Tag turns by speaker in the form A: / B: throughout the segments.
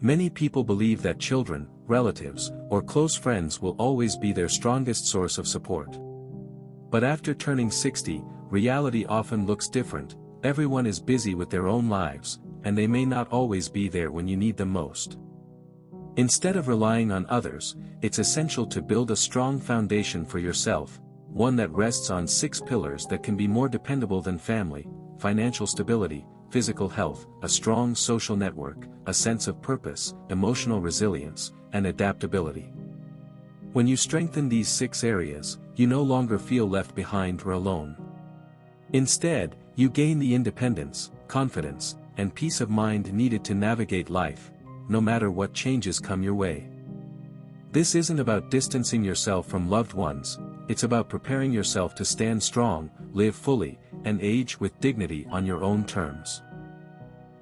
A: Many people believe that children, relatives, or close friends will always be their strongest source of support. But after turning 60, reality often looks different. Everyone is busy with their own lives, and they may not always be there when you need them most. Instead of relying on others, it's essential to build a strong foundation for yourself, one that rests on 6 pillars that can be more dependable than family: financial stability, physical health, a strong social network, a sense of purpose, emotional resilience, and adaptability. When you strengthen these 6 areas, you no longer feel left behind or alone. Instead, you gain the independence, confidence, and peace of mind needed to navigate life, no matter what changes come your way. This isn't about distancing yourself from loved ones, it's about preparing yourself to stand strong, live fully, and age with dignity on your own terms.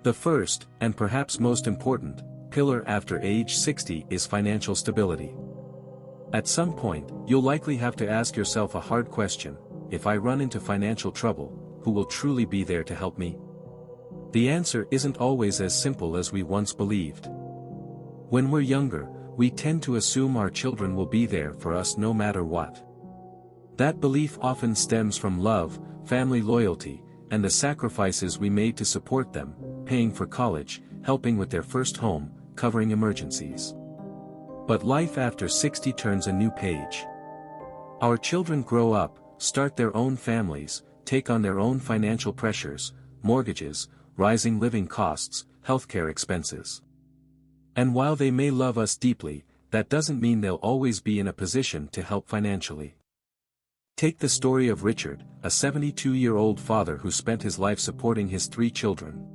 A: The first, and perhaps most important, pillar after age 60 is financial stability. At some point, you'll likely have to ask yourself a hard question: if I run into financial trouble, who will truly be there to help me? The answer isn't always as simple as we once believed. When we're younger, we tend to assume our children will be there for us no matter what. That belief often stems from love, family loyalty, and the sacrifices we made to support them, paying for college, helping with their first home, covering emergencies. But life after 60 turns a new page. Our children grow up, start their own families, take on their own financial pressures, mortgages, rising living costs, healthcare expenses. And while they may love us deeply, that doesn't mean they'll always be in a position to help financially. Take the story of Richard, a 72-year-old father who spent his life supporting his 3 children.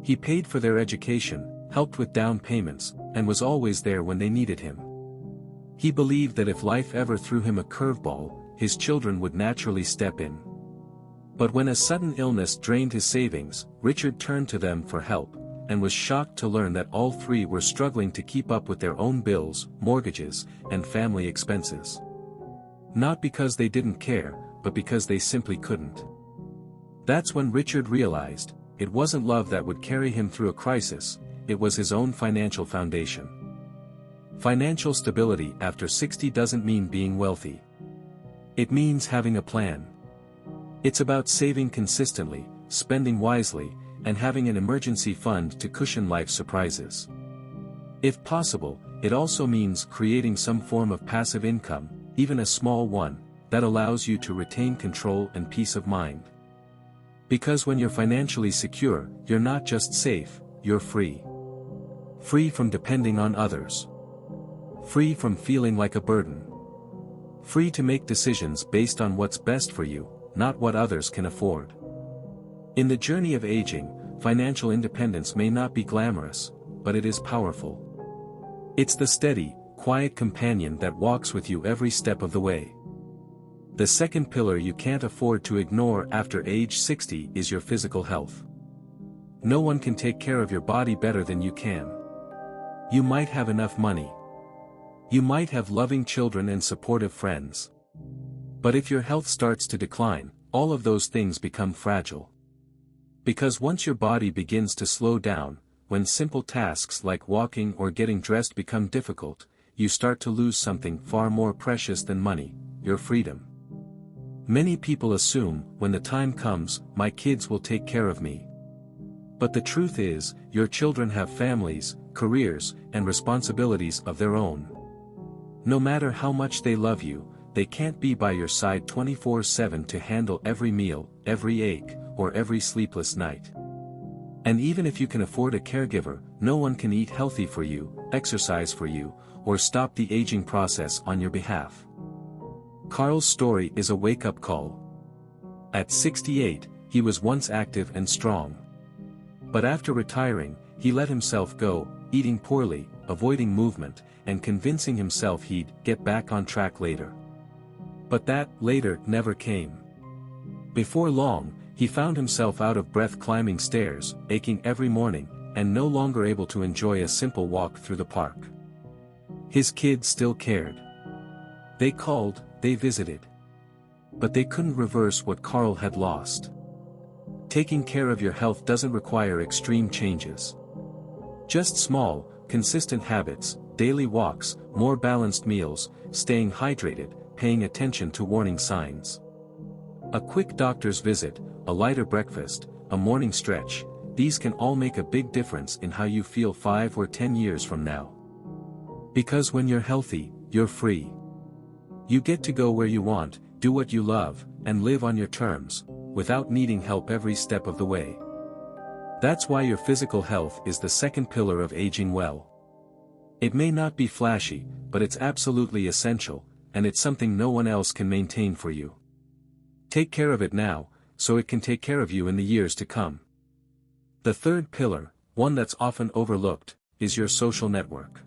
A: He paid for their education, helped with down payments, and was always there when they needed him. He believed that if life ever threw him a curveball, his children would naturally step in. But when a sudden illness drained his savings, Richard turned to them for help, and was shocked to learn that all 3 were struggling to keep up with their own bills, mortgages, and family expenses. Not because they didn't care, but because they simply couldn't. That's when Richard realized, it wasn't love that would carry him through a crisis, it was his own financial foundation. Financial stability after 60 doesn't mean being wealthy. It means having a plan. It's about saving consistently, spending wisely, and having an emergency fund to cushion life's surprises. If possible, it also means creating some form of passive income, even a small one, that allows you to retain control and peace of mind. Because when you're financially secure, you're not just safe, you're free. Free from depending on others. Free from feeling like a burden. Free to make decisions based on what's best for you, not what others can afford. In the journey of aging, financial independence may not be glamorous, but it is powerful. It's the steady, quiet companion that walks with you every step of the way. The second pillar you can't afford to ignore after age 60 is your physical health. No one can take care of your body better than you can. You might have enough money. You might have loving children and supportive friends. But if your health starts to decline, all of those things become fragile. Because once your body begins to slow down, when simple tasks like walking or getting dressed become difficult, you start to lose something far more precious than money: your freedom. Many people assume, when the time comes, my kids will take care of me. But the truth is, your children have families, careers, and responsibilities of their own. No matter how much they love you, they can't be by your side 24/7 to handle every meal, every ache, or every sleepless night. And even if you can afford a caregiver, no one can eat healthy for you, exercise for you, or stop the aging process on your behalf. Carl's story is a wake-up call. At 68, he was once active and strong. But after retiring, he let himself go, eating poorly, avoiding movement, and convincing himself he'd get back on track later. But that later never came. Before long, he found himself out of breath climbing stairs, aching every morning, and no longer able to enjoy a simple walk through the park. His kids still cared. They called, they visited. But they couldn't reverse what Carl had lost. Taking care of your health doesn't require extreme changes. Just small, consistent habits, daily walks, more balanced meals, staying hydrated, paying attention to warning signs. A quick doctor's visit, a lighter breakfast, a morning stretch, these can all make a big difference in how you feel 5 or 10 years from now. Because when you're healthy, you're free. You get to go where you want, do what you love, and live on your terms, without needing help every step of the way. That's why your physical health is the second pillar of aging well. It may not be flashy, but it's absolutely essential, and it's something no one else can maintain for you. Take care of it now, so it can take care of you in the years to come. The third pillar, one that's often overlooked, is your social network.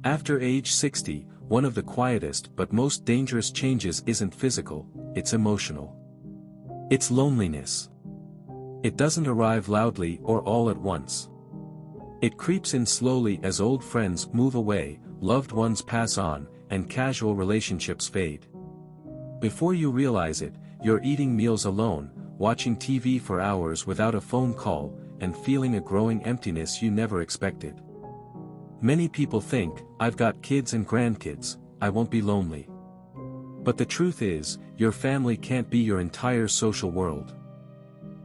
A: After age 60, one of the quietest but most dangerous changes isn't physical, it's emotional. It's loneliness. It doesn't arrive loudly or all at once. It creeps in slowly as old friends move away, loved ones pass on, and casual relationships fade. Before you realize it, you're eating meals alone, watching TV for hours without a phone call, and feeling a growing emptiness you never expected. Many people think, I've got kids and grandkids, I won't be lonely. But the truth is, your family can't be your entire social world.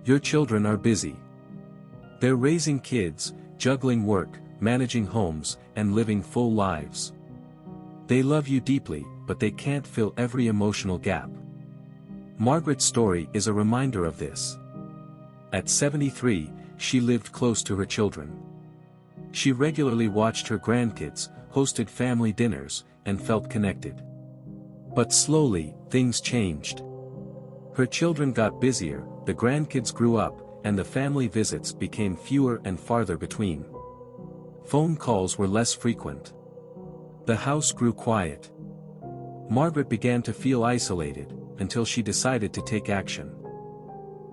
A: Your children are busy. They're raising kids, juggling work, managing homes, and living full lives. They love you deeply, but they can't fill every emotional gap. Margaret's story is a reminder of this. At 73, she lived close to her children. She regularly watched her grandkids, hosted family dinners, and felt connected. But slowly, things changed. Her children got busier, the grandkids grew up, and the family visits became fewer and farther between. Phone calls were less frequent. The house grew quiet. Margaret began to feel isolated, until she decided to take action.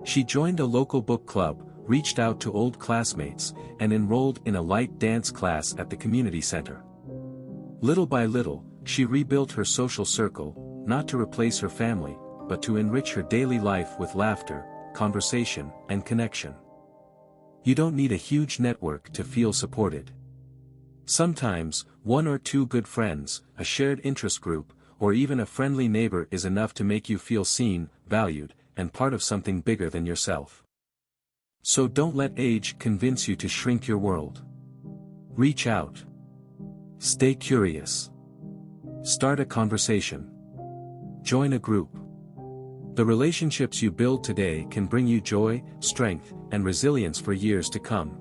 A: She joined a local book club, reached out to old classmates, and enrolled in a light dance class at the community center. Little by little, she rebuilt her social circle, not to replace her family, but to enrich her daily life with laughter, conversation, and connection. You don't need a huge network to feel supported. Sometimes, 1 or 2 good friends, a shared interest group, or even a friendly neighbor is enough to make you feel seen, valued, and part of something bigger than yourself. So don't let age convince you to shrink your world. Reach out. Stay curious. Start a conversation. Join a group. The relationships you build today can bring you joy, strength, and resilience for years to come.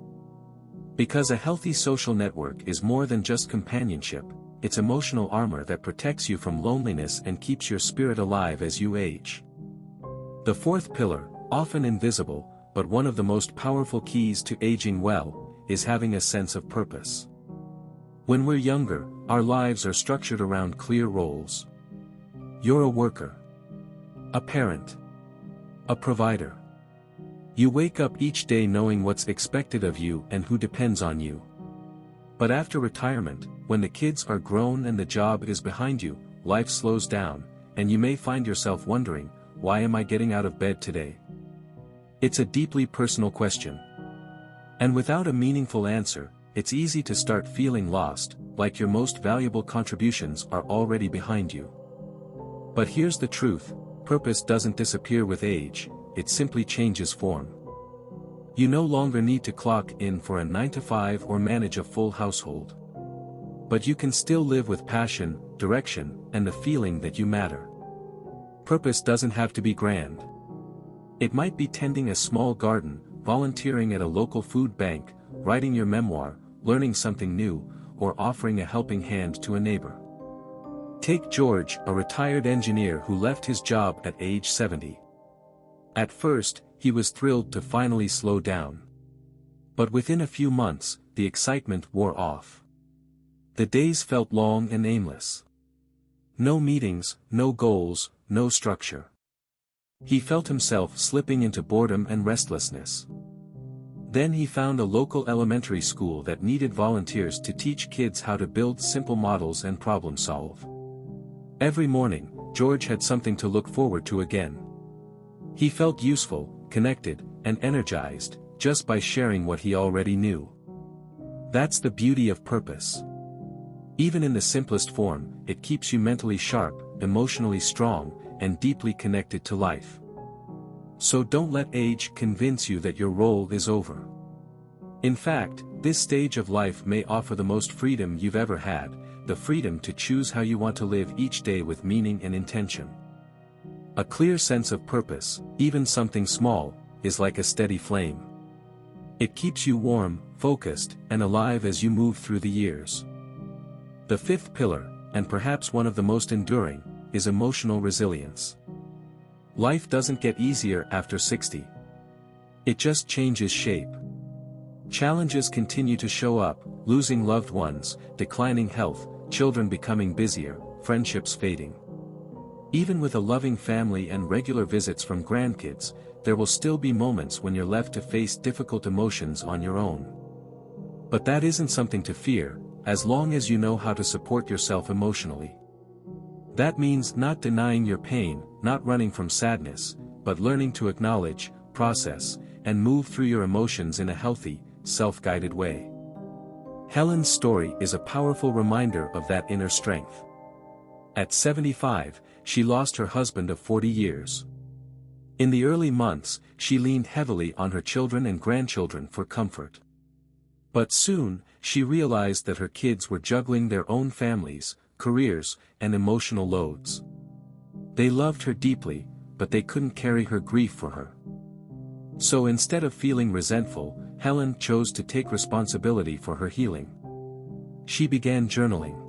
A: Because a healthy social network is more than just companionship, it's emotional armor that protects you from loneliness and keeps your spirit alive as you age. The fourth pillar, often invisible, but one of the most powerful keys to aging well, is having a sense of purpose. When we're younger, our lives are structured around clear roles. You're a worker, a parent, a provider. You wake up each day knowing what's expected of you and who depends on you. But after retirement, when the kids are grown and the job is behind you, life slows down, and you may find yourself wondering, why am I getting out of bed today? It's a deeply personal question. And without a meaningful answer, it's easy to start feeling lost, like your most valuable contributions are already behind you. But here's the truth, purpose doesn't disappear with age, it simply changes form. You no longer need to clock in for a 9-to-5 or manage a full household. But you can still live with passion, direction, and the feeling that you matter. Purpose doesn't have to be grand. It might be tending a small garden, volunteering at a local food bank, writing your memoir, learning something new, or offering a helping hand to a neighbor. Take George, a retired engineer who left his job at age 70. At first, he was thrilled to finally slow down. But within a few months, the excitement wore off. The days felt long and aimless. No meetings, no goals, no structure. He felt himself slipping into boredom and restlessness. Then he found a local elementary school that needed volunteers to teach kids how to build simple models and problem solve. Every morning, George had something to look forward to again. He felt useful, connected, and energized, just by sharing what he already knew. That's the beauty of purpose. Even in the simplest form, it keeps you mentally sharp, emotionally strong, and deeply connected to life. So don't let age convince you that your role is over. In fact, this stage of life may offer the most freedom you've ever had, the freedom to choose how you want to live each day with meaning and intention. A clear sense of purpose, even something small, is like a steady flame. It keeps you warm, focused, and alive as you move through the years. The fifth pillar, and perhaps one of the most enduring, is emotional resilience. Life doesn't get easier after 60. It just changes shape. Challenges continue to show up, losing loved ones, declining health, children becoming busier, friendships fading. Even with a loving family and regular visits from grandkids, there will still be moments when you're left to face difficult emotions on your own. But that isn't something to fear, as long as you know how to support yourself emotionally. That means not denying your pain, not running from sadness, but learning to acknowledge, process, and move through your emotions in a healthy, self-guided way. Helen's story is a powerful reminder of that inner strength. At 75, she lost her husband of 40 years. In the early months, she leaned heavily on her children and grandchildren for comfort. But soon, she realized that her kids were juggling their own families, careers, and emotional loads. They loved her deeply, but they couldn't carry her grief for her. So instead of feeling resentful, Helen chose to take responsibility for her healing. She began journaling.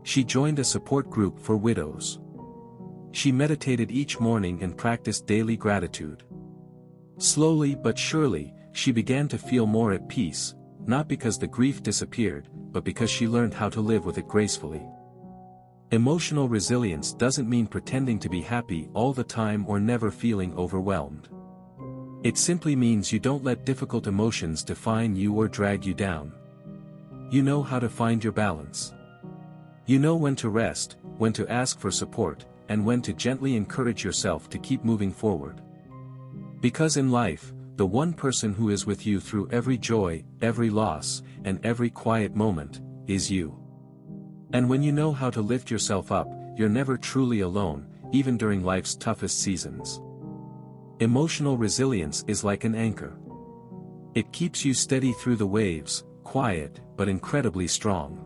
A: She joined a support group for widows. She meditated each morning and practiced daily gratitude. Slowly but surely, she began to feel more at peace, not because the grief disappeared, but because she learned how to live with it gracefully. Emotional resilience doesn't mean pretending to be happy all the time or never feeling overwhelmed. It simply means you don't let difficult emotions define you or drag you down. You know how to find your balance. You know when to rest, when to ask for support, and when to gently encourage yourself to keep moving forward. Because in life, the one person who is with you through every joy, every loss, and every quiet moment, is you. And when you know how to lift yourself up, you're never truly alone, even during life's toughest seasons. Emotional resilience is like an anchor. It keeps you steady through the waves, quiet, but incredibly strong.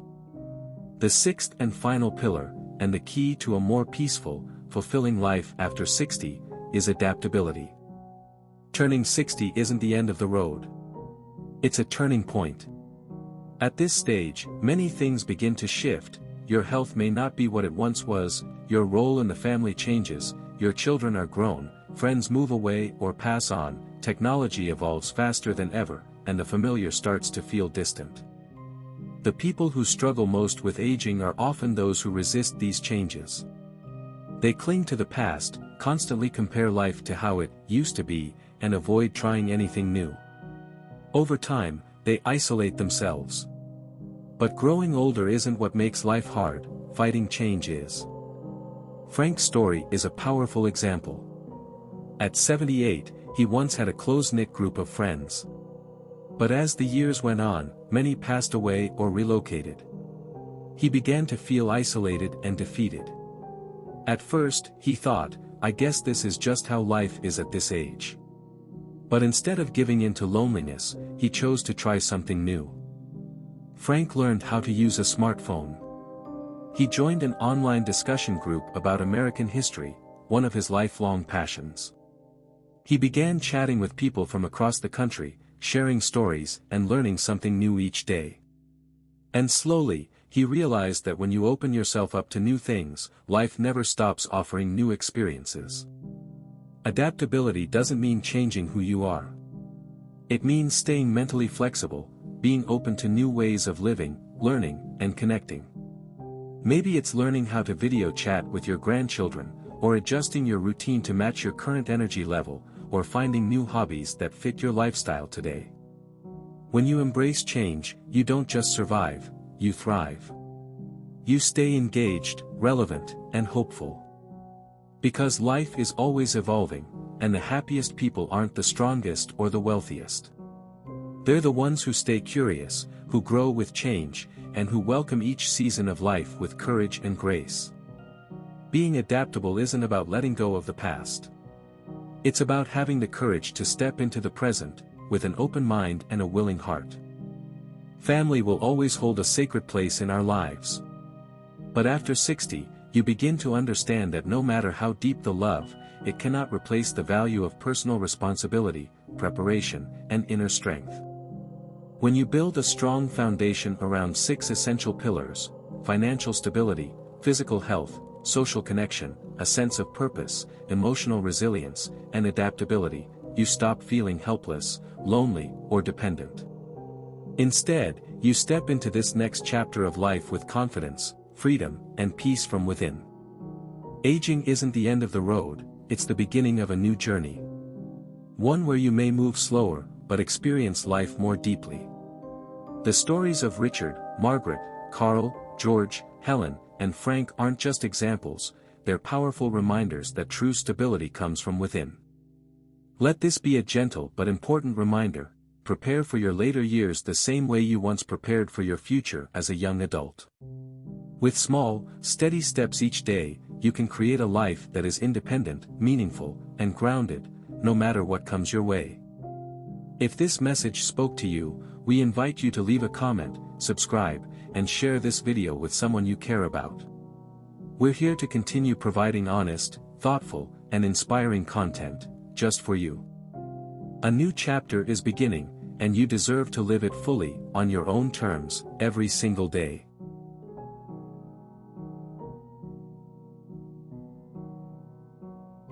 A: The sixth and final pillar, and the key to a more peaceful, fulfilling life after 60, is adaptability. Turning 60 isn't the end of the road. It's a turning point. At this stage, many things begin to shift. Your health may not be what it once was, your role in the family changes, your children are grown, friends move away or pass on, technology evolves faster than ever, and the familiar starts to feel distant. The people who struggle most with aging are often those who resist these changes. They cling to the past, constantly compare life to how it used to be, and avoid trying anything new. Over time, they isolate themselves. But growing older isn't what makes life hard, fighting change is. Frank's story is a powerful example. At 78, he once had a close-knit group of friends. But as the years went on, many passed away or relocated. He began to feel isolated and defeated. At first, he thought, I guess this is just how life is at this age. But instead of giving in to loneliness, he chose to try something new. Frank learned how to use a smartphone. He joined an online discussion group about American history, one of his lifelong passions. He began chatting with people from across the country, sharing stories and learning something new each day. And slowly, he realized that when you open yourself up to new things, life never stops offering new experiences. Adaptability doesn't mean changing who you are. It means staying mentally flexible, being open to new ways of living, learning, and connecting. Maybe it's learning how to video chat with your grandchildren, or adjusting your routine to match your current energy level, or finding new hobbies that fit your lifestyle today. When you embrace change, you don't just survive, you thrive. You stay engaged, relevant, and hopeful. Because life is always evolving, and the happiest people aren't the strongest or the wealthiest. They're the ones who stay curious, who grow with change, and who welcome each season of life with courage and grace. Being adaptable isn't about letting go of the past. It's about having the courage to step into the present, with an open mind and a willing heart. Family will always hold a sacred place in our lives. But after 60, you begin to understand that no matter how deep the love, it cannot replace the value of personal responsibility, preparation, and inner strength. When you build a strong foundation around 6 essential pillars: financial stability, physical health, social connection, a sense of purpose, emotional resilience, and adaptability, you stop feeling helpless, lonely, or dependent. Instead, you step into this next chapter of life with confidence, freedom, and peace from within. Aging isn't the end of the road, it's the beginning of a new journey. One where you may move slower, but experience life more deeply. The stories of Richard, Margaret, Carl, George, Helen, and Frank aren't just examples, they're powerful reminders that true stability comes from within. Let this be a gentle but important reminder: prepare for your later years the same way you once prepared for your future as a young adult. With small, steady steps each day, you can create a life that is independent, meaningful, and grounded, no matter what comes your way. If this message spoke to you, we invite you to leave a comment, subscribe, and share this video with someone you care about. We're here to continue providing honest, thoughtful, and inspiring content, just for you. A new chapter is beginning, and you deserve to live it fully, on your own terms, every single day.